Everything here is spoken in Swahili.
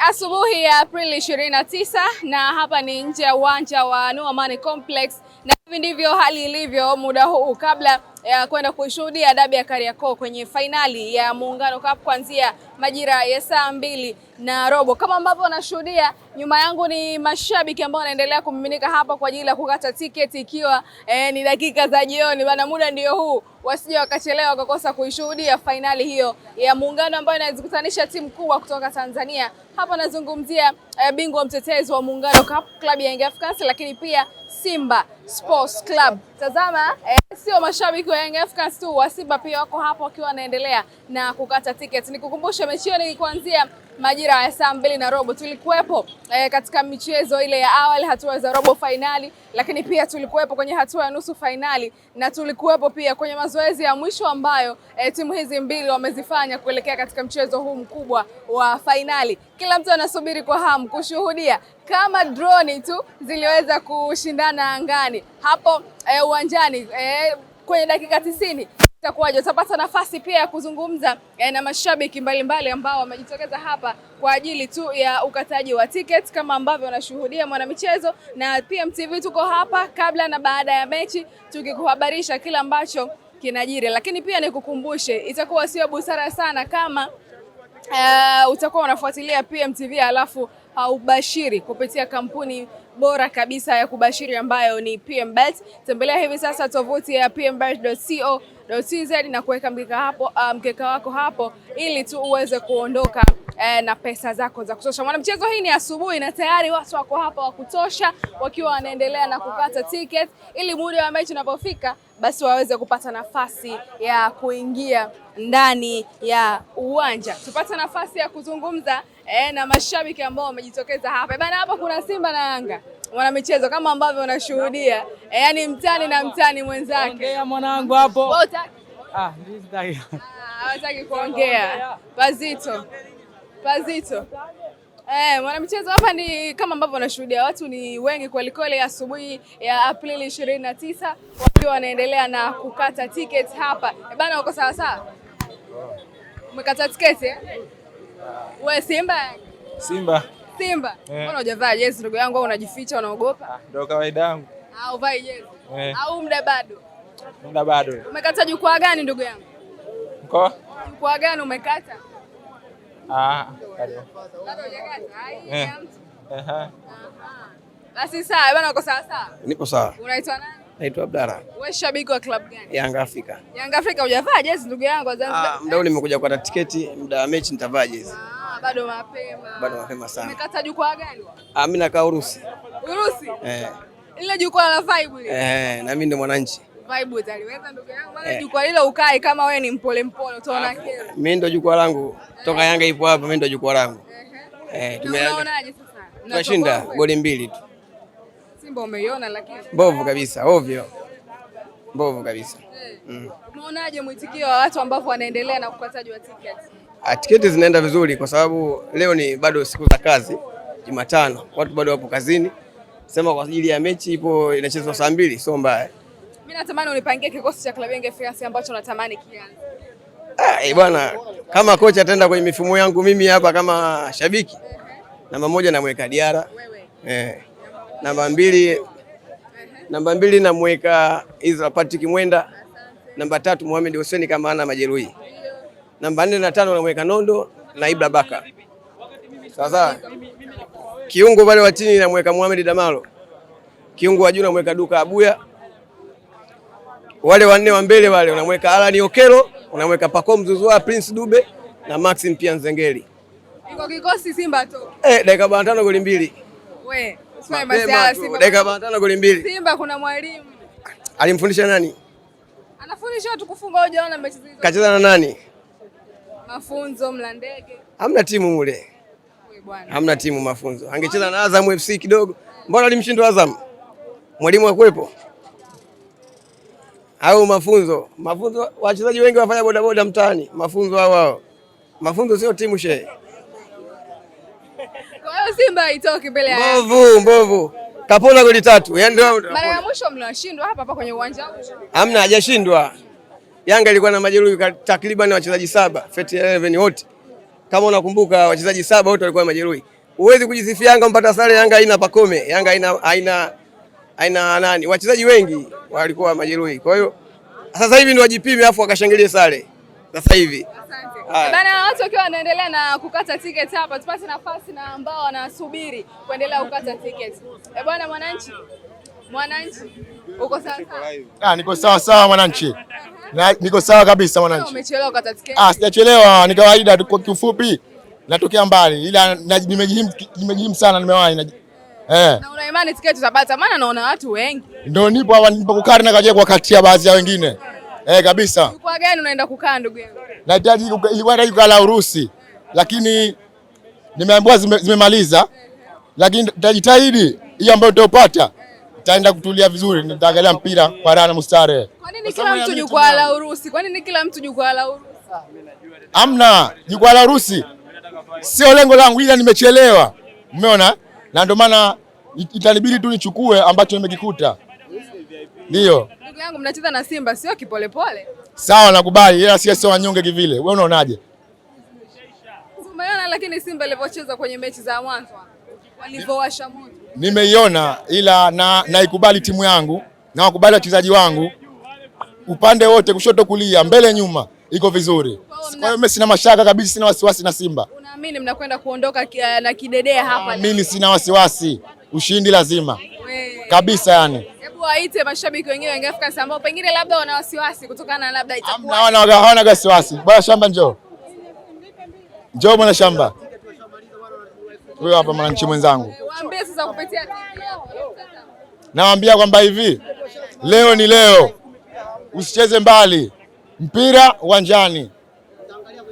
Asubuhi ya Aprili 29 na hapa ni nje ya uwanja wa New Amani Complex, na hivi ndivyo hali ilivyo muda huu kabla ya kwenda kushuhudia dabi ya Kariakoo kwenye fainali ya Muungano Cup kuanzia majira ya saa 2:15. Kama ambavyo unashuhudia nyuma yangu ni mashabiki ambao wanaendelea kumiminika hapa kwa ajili ya kukata tiketi, ikiwa ni dakika za jioni bana, muda ndio huu, wasije wakachelewa wakakosa kuishuhudia fainali hiyo ya Muungano ambayo inazikutanisha timu kubwa kutoka Tanzania. Hapa nazungumzia bingwa mtetezi wa Muungano Cup, klabu ya Young Africans, lakini pia Simba Sports Club. Tazama, sio mashabiki wa Young Africans tu, wa Simba pia wako hapo wakiwa wanaendelea na kukata tiketi. Nikukumbusha mechi hiyo ni kuanzia majira ya saa 2:15. Tulikuwepo katika michezo ile ya awali, hatua za robo finali, lakini pia tulikuwepo kwenye hatua ya nusu finali, na tulikuwepo pia kwenye mazoezi ya mwisho ambayo timu hizi mbili wamezifanya kuelekea katika mchezo huu mkubwa wa finali. Kila mtu anasubiri kwa hamu kushuhudia kama droni tu ziliweza kushindana angani hapo uwanjani kwenye dakika 90. Itakuwaje? Utapata nafasi pia ya kuzungumza na mashabiki mbalimbali ambao wamejitokeza hapa kwa ajili tu ya ukataji wa tiketi, kama ambavyo wanashuhudia mwanamichezo, na PMTV tuko hapa kabla na baada ya mechi tukikuhabarisha kila ambacho kinajiri. Lakini pia nikukumbushe, itakuwa sio busara sana kama utakuwa unafuatilia PMTV alafu haubashiri kupitia kampuni bora kabisa ya kubashiri ambayo ni PMBet. Tembelea hivi sasa tovuti ya pmbet.co.tz na kuweka mkeka wako hapo ili tu uweze kuondoka na pesa zako za kutosha. Mwanamchezo, hii ni asubuhi na tayari watu wako hapa wa kutosha wakiwa wanaendelea na kukata ticket ili muda wa mechi unapofika basi waweze kupata nafasi ya kuingia ndani ya uwanja. Tupata nafasi ya kuzungumza na mashabiki ambao wamejitokeza hapa. Bana, hapa kuna Simba na Yanga. Mwanamichezo, kama ambavyo unashuhudia, yani mtani na mtani mwenzake. Ongea mwanangu hapo. Ndio hawataki kuongea. Pazito. Mwanamichezo, hapa ni kama ambavyo unashuhudia, watu ni wengi kweli kweli asubuhi ya Aprili 29 wakiwa wanaendelea na kukata tiketi hapa. Bana, uko sawa sawa? Umekata tiketi? Wewe Simba? Simba. Mbona hujavaa jezi ndugu yangu, au unajificha, unaogopa? Ndio kawaida yangu. Au vai jezi? Au muda bado? Muda bado. Umekata jukwaa gani ndugu yangu? Jukwaa gani umekata? Bado. Bado hujakata? Basi sawa, bwana, uko sawa sawa? Nipo sawa. Unaitwa nani? Naitwa Abdalla. Wewe shabiki wa club gani? Young Africa. Young Africa, hujavaa jezi ndugu yangu Zanzibar? Muda ule nimekuja kupata tiketi, muda wa mechi nitavaa jezi. Bado mapema. Bado mapema sana. Umekata jukwaa gani? Mimi nakaa Urusi. Urusi? Ile jukwaa la vibe ile. Na mimi ndo mwananchi. Vibe utaliweza ndugu yangu? Wala jukwaa lile ukai kama wewe ni mpole utaona kile. Mimi ndo jukwaa langu. Toka Yanga ipo hapa, mimi ndo jukwaa langu. Tumeonaje sasa? Tunashinda goli 2 tu. Simba umeiona lakini mbovu kabisa, ovyo. Mbovu kabisa. Umeonaje mwitikio wa watu ambao wanaendelea na ukataji wa tiketi? Tiketi zinaenda vizuri kwa sababu leo ni bado siku za kazi, Jumatano. Watu bado wapo kazini. Sema kwa ajili ya mechi ipo inachezwa saa 2, sio mbaya. Mimi natamani unipangie kikosi cha klabu ya Young Africans ambacho natamani kianze. Bwana, kama kocha ataenda kwenye mifumo yangu mimi hapa kama shabiki. Namba 1 namweka Diara. Namba 2 namweka Israel Patrick Mwenda. Namba 3 Mohamed Hussein kama ana majeruhi. Namba 4 na 5 namweka Nondo na Ibra Baka. Sasa kiungo pale wa chini namweka Mohamed Damalo. Kiungo wa juu namweka Duka Abuya. Wale wanne wa mbele wale unamweka Alan Okelo, unamweka Pacome Zouzoua, Prince Dube na Maxim pia Nzengeli. Iko kikosi Simba tu. Dakika 45 goli 2. Wewe, usiwe masiala Simba. Dakika 45 goli 2. Simba kuna mwalimu. Alimfundisha nani? Anafundisha watu kufunga, hujaona mechi hizo. Kacheza na nani? Mafunzo Mlandege. Hamna timu mule. Wewe bwana. Hamna timu mafunzo. Angecheza na Azam FC kidogo. Mbona alimshindwa Azam? Mwalimu hakuepo. Au mafunzo wachezaji wengi wafanya bodaboda mtaani. Mafunzo hao. Mafunzo sio timu shehe. Kwa hiyo Simba haitoki mbele ya mbovu. Kapona goli 3. Yaani ndio mara ya mwisho mlioshindwa hapa kwenye uwanja huu. Hamna, hajashindwa. Yanga ilikuwa na majeruhi takriban wachezaji 7, Fete 11 wote. Kama unakumbuka wachezaji 7 wote walikuwa majeruhi. Huwezi kujisifia Yanga mpata sare. Yanga haina Pakome, Yanga haina nani, wachezaji wengi walikuwa majeruhi. Kwa hiyo sasa hivi ni wajipime afu wakashangilie sare sasa hivi. Bana, watu wakiwa wanaendelea na kukata tiketi hapa, tupate nafasi na ambao wanasubiri kuendelea kukata tiketi. Bwana Mwananchi, uko sawa? Niko sawa Mwananchi. Niko sawa kabisa Mwananchi. Umechelewa kukata tiketi? Sijachelewa, ni kawaida tu, kwa kifupi natokea mbali, ila nimejihimu sana, nimewahi na una imani tiketi utapata? Maana naona watu wengi. Ndio nipo hapa, nipo kukaa na kaje kwa kati ya baadhi ya wengine. Kabisa. Kwa gani unaenda kukaa ndugu yangu? Nahitaji kukaa Urusi, lakini nimeambiwa zimemaliza, lakini nitajitahidi hiyo ambayo utapata. Nitaenda kutulia vizuri, nitaangalia mpira kwa raha na mustare. Kwa nini kila mtu jukwaa la Urusi? Kwa nini kila mtu jukwaa la Urusi? Amna, jukwaa la Urusi sio lengo langu, ila nimechelewa. Umeona? Na ndio maana itanibidi tu nichukue ambacho nimekikuta. Ndio. Ndugu yangu, mnacheza na Simba sio kipolepole. Sawa, nakubali, ila sio wanyonge kivile. Wewe unaonaje? Umeona lakini Simba ilivyocheza kwenye mechi za mwanzo walivyowasha moto. Nimeiona, ila naikubali timu yangu na wakubali wachezaji wangu upande wote, kushoto kulia, mbele nyuma, iko vizuri. Kwa hiyo mimi sina mashaka kabisa, sina wasiwasi na Simba. Unaamini mnakwenda kuondoka na kidedea hapa? Mimi sina wasiwasi, ushindi lazima kabisa yani. Hebu waite mashabiki wengine wa Afrika ambao pengine labda wana wasiwasi kutokana na labda itakuwa. Hawana wasiwasi. Bwana Shamba njoo. Njoo bwana Shamba. Huyo hapa Mwananchi mwenzangu. Waambie sasa kupitia TV yao. Nawaambia kwamba hivi leo ni leo, usicheze mbali, mpira uwanjani.